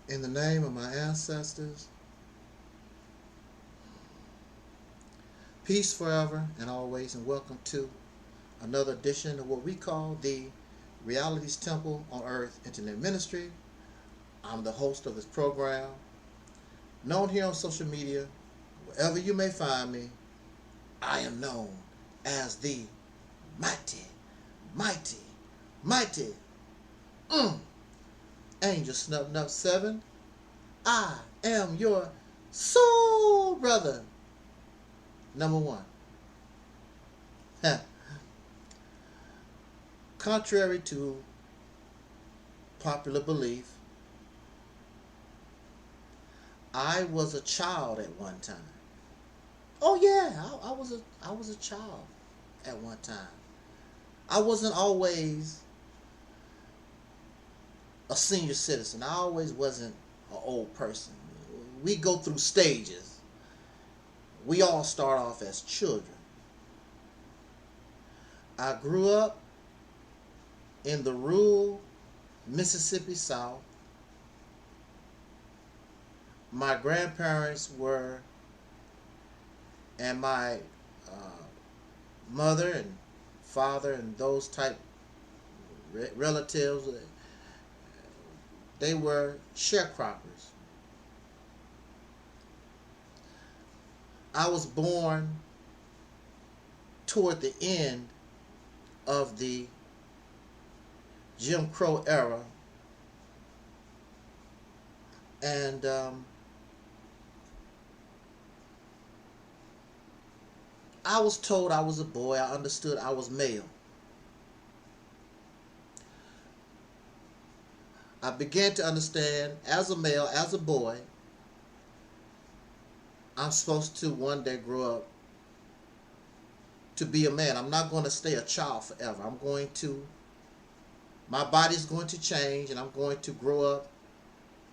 In the name of my ancestors, peace forever and always, and welcome to another edition of what we call the Realities Temple on Earth Internet Ministry. I'm the host of this program, known here on social media, wherever you may find me. I am known as the mighty Angel Snub Nub 7. I am your soul brother, number one. Contrary to popular belief, I was a child at one time. Oh yeah, I was a child at one time. I wasn't always a senior citizen. I always wasn't an old person. We go through stages. We all start off as children. I grew up in the rural Mississippi South. My grandparents were, and my mother and father and those type relatives, they were sharecroppers. I was born toward the end of the Jim Crow era, and I was told I was a boy. I understood I was male. I began to understand as a male, as a boy, I'm supposed to one day grow up to be a man. I'm not going to stay a child forever. My body's going to change, and I'm going to grow up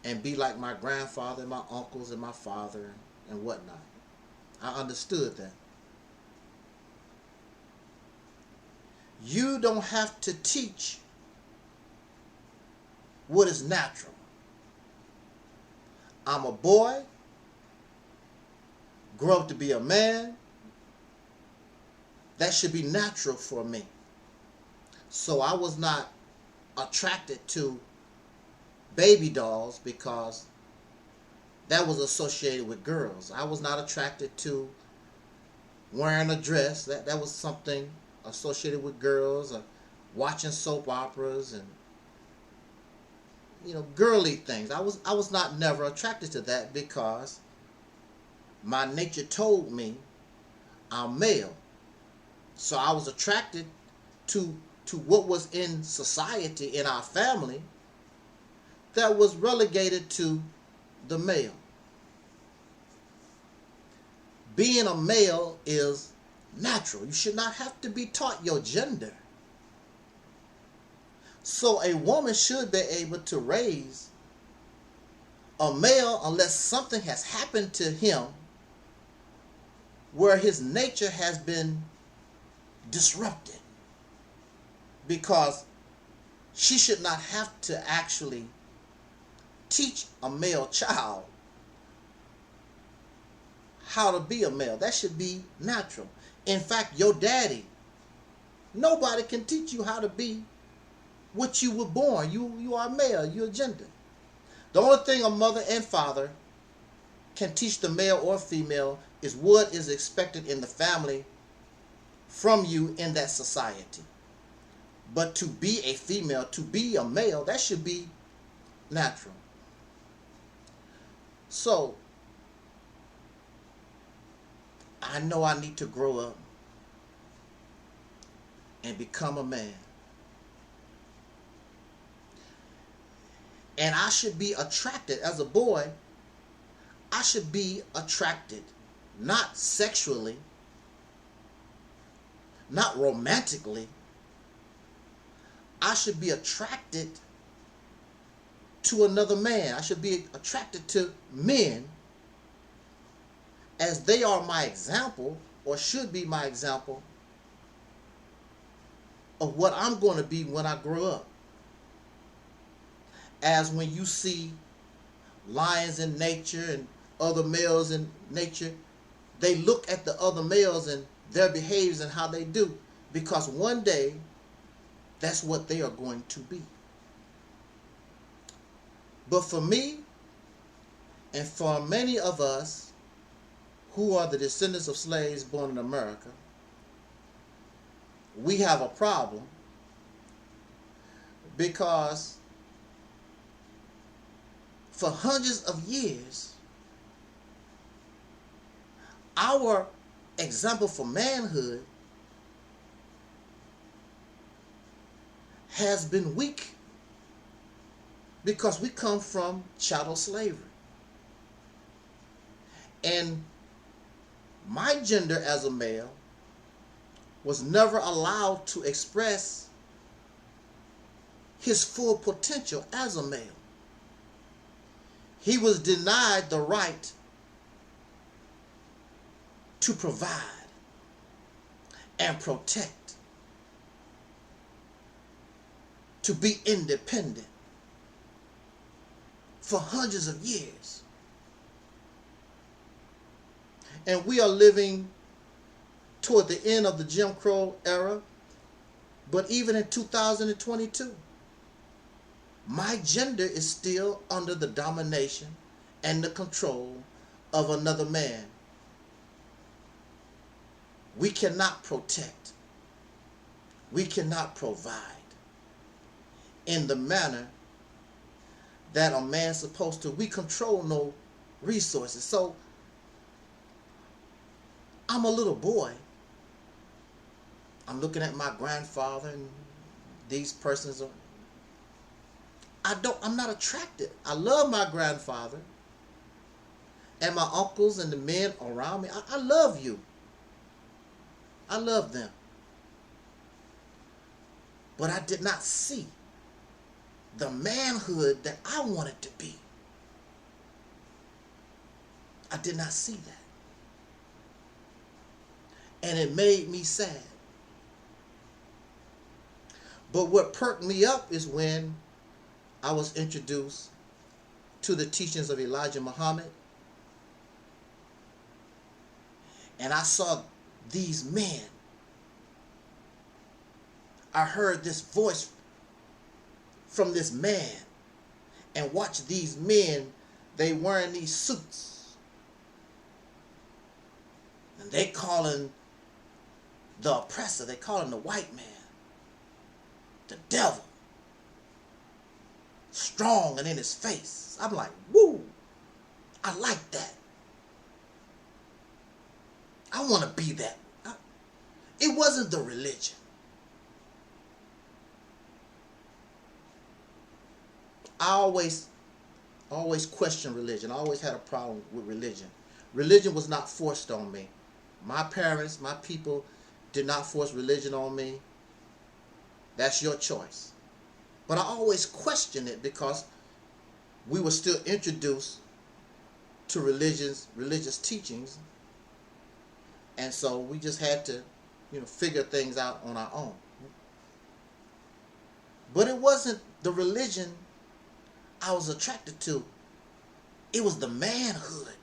and be like my grandfather and my uncles and my father and whatnot. I understood that. You don't have to teach what is natural. I'm a boy, grow up to be a man. That should be natural for me. So I was not attracted to baby dolls because that was associated with girls. I was not attracted to wearing a dress. That was something associated with girls, or watching soap operas and girly things. I was not never attracted to that because my nature told me I'm male. So I was attracted to what was in society, in our family, that was relegated to the male. Being a male is natural. You should not have to be taught your gender. So a woman should be able to raise a male unless something has happened to him where his nature has been disrupted. Because she should not have to actually teach a male child how to be a male. That should be natural. In fact, your daddy, nobody can teach you how to be what you were born. You are male. You're a gender. The only thing a mother and father can teach the male or female is what is expected in the family from you in that society. But to be a female, to be a male, that should be natural. So, I know I need to grow up and become a man. And I should be attracted, as a boy, I should be attracted, not sexually, not romantically. I should be attracted to another man. I should be attracted to men as they are my example, or should be my example, of what I'm going to be when I grow up. As when you see lions in nature and other males in nature, they look at the other males and their behaviors and how they do, because one day that's what they are going to be. But for me, and for many of us who are the descendants of slaves born in America, we have a problem, because for hundreds of years, our example for manhood has been weak, because we come from chattel slavery. And my gender as a male was never allowed to express his full potential as a male. He was denied the right to provide and protect, to be independent for hundreds of years. And we are living toward the end of the Jim Crow era, but even in 2022, my gender is still under the domination and the control of another man. We cannot protect, we cannot provide in the manner that a man's supposed to. We control no resources. So I'm a little boy. I'm looking at my grandfather and these persons. I'm not attracted. I love my grandfather and my uncles and the men around me. I love you. I love them. But I did not see the manhood that I wanted to be. I did not see that. And it made me sad. But what perked me up is when I was introduced to the teachings of Elijah Muhammad, and I saw these men. I heard this voice from this man, and watched these men, they wearing these suits, and they calling the oppressor, they calling the white man the devil, strong and in his face. I'm like, woo, I like that. I want to be that. It wasn't the religion. I always questioned religion. I always had a problem with religion. Religion was not forced on me. My parents, my people did not force religion on me. That's your choice. But I always questioned it, because we were still introduced to religious teachings. And so we just had to, figure things out on our own. But it wasn't the religion I was attracted to. It was the manhood.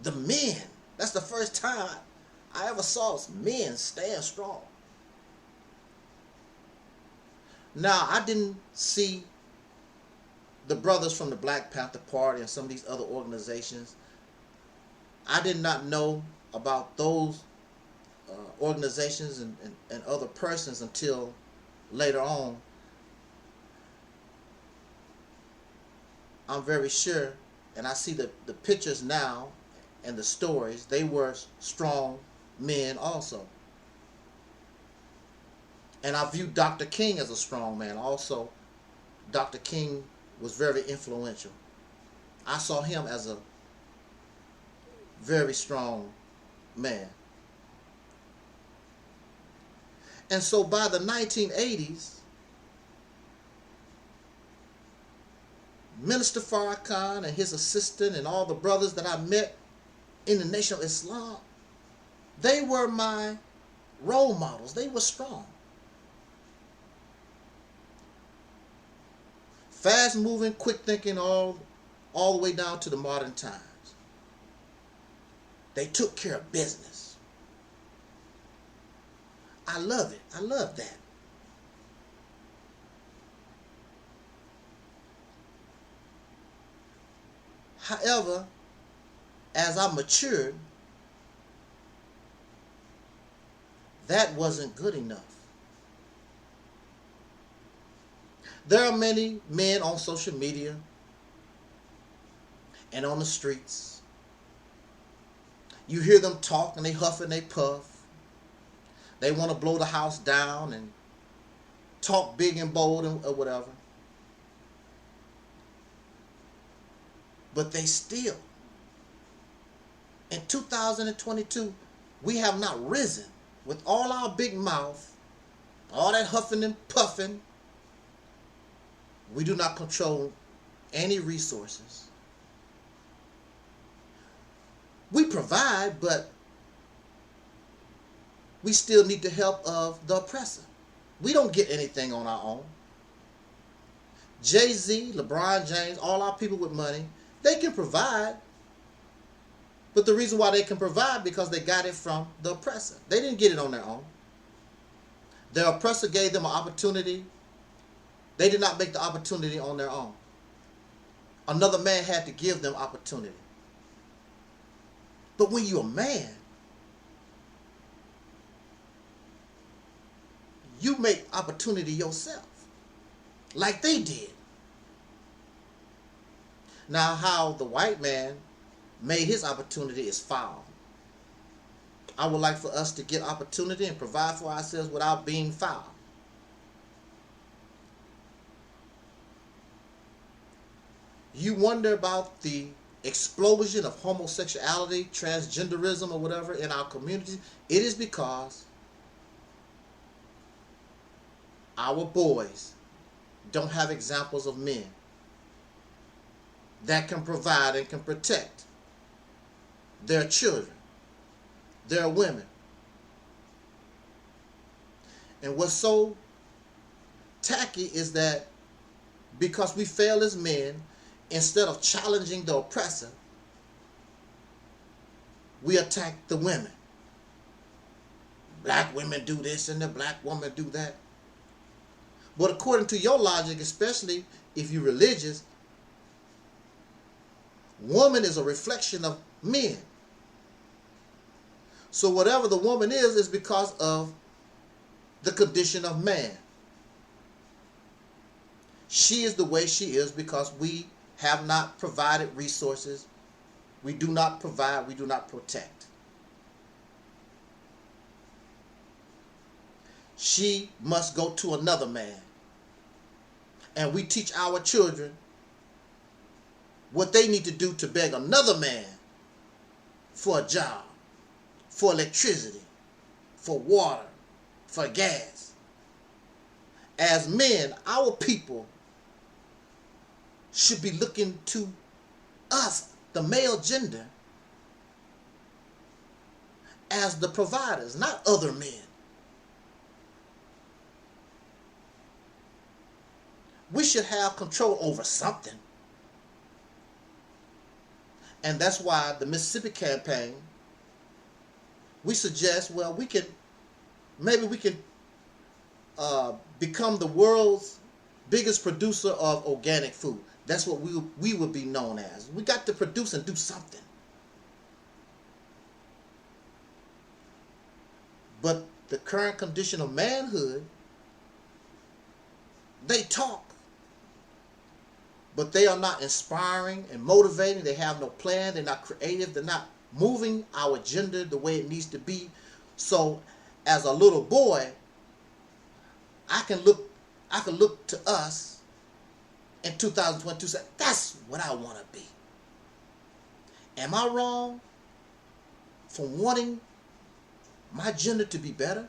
The men. That's the first time I ever saw men stand strong. Now, I didn't see the brothers from the Black Panther Party and some of these other organizations. I did not know about those organizations and other persons until later on. I'm very sure, and I see the pictures now and the stories, they were strong men also. And I view Dr. King as a strong man also. Dr. King was very influential. I saw him as a very strong man. And so by the 1980s, Minister Farrakhan and his assistant and all the brothers that I met in the Nation of Islam, they were my role models. They were strong. Fast moving, quick thinking, all all the way down to the modern times. They took care of business. I love it. I love that. However, as I matured, that wasn't good enough. There are many men on social media and on the streets. You hear them talk and they huff and they puff. They want to blow the house down and talk big and bold or whatever. But they still, in 2022, we have not risen with all our big mouth, all that huffing and puffing. We do not control any resources. We provide, but we still need the help of the oppressor. We don't get anything on our own. Jay-Z, LeBron James, all our people with money, they can provide. But the reason why they can provide because they got it from the oppressor. They didn't get it on their own. Their oppressor gave them an opportunity. They did not make the opportunity on their own. Another man had to give them opportunity. But when you're a man, you make opportunity yourself, like they did. Now, how the white man made his opportunity is foul. I would like for us to get opportunity and provide for ourselves without being foul. You wonder about the explosion of homosexuality, transgenderism, or whatever in our communities. It is because our boys don't have examples of men that can provide and can protect their children, their women. And what's so tacky is that because we fail as men, instead of challenging the oppressor, we attack the women. Black women do this and the black woman do that. But according to your logic, especially if you're religious, woman is a reflection of men. So whatever the woman is because of the condition of man. She is the way she is because we have not provided resources. We do not provide, we do not protect. She must go to another man. And we teach our children what they need to do to beg another man for a job, for electricity, for water, for gas. As men, our people should be looking to us, the male gender, as the providers, not other men. We should have control over something. And that's why the Mississippi campaign, we suggest, well, maybe we can become the world's biggest producer of organic food. That's what we would be known as. We got to produce and do something. But the current condition of manhood, they talk, but they are not inspiring and motivating. They have no plan. They're not creative. They're not moving our agenda the way it needs to be. So as a little boy, I can look to us in 2022 and say, that's what I want to be. Am I wrong for wanting my gender to be better?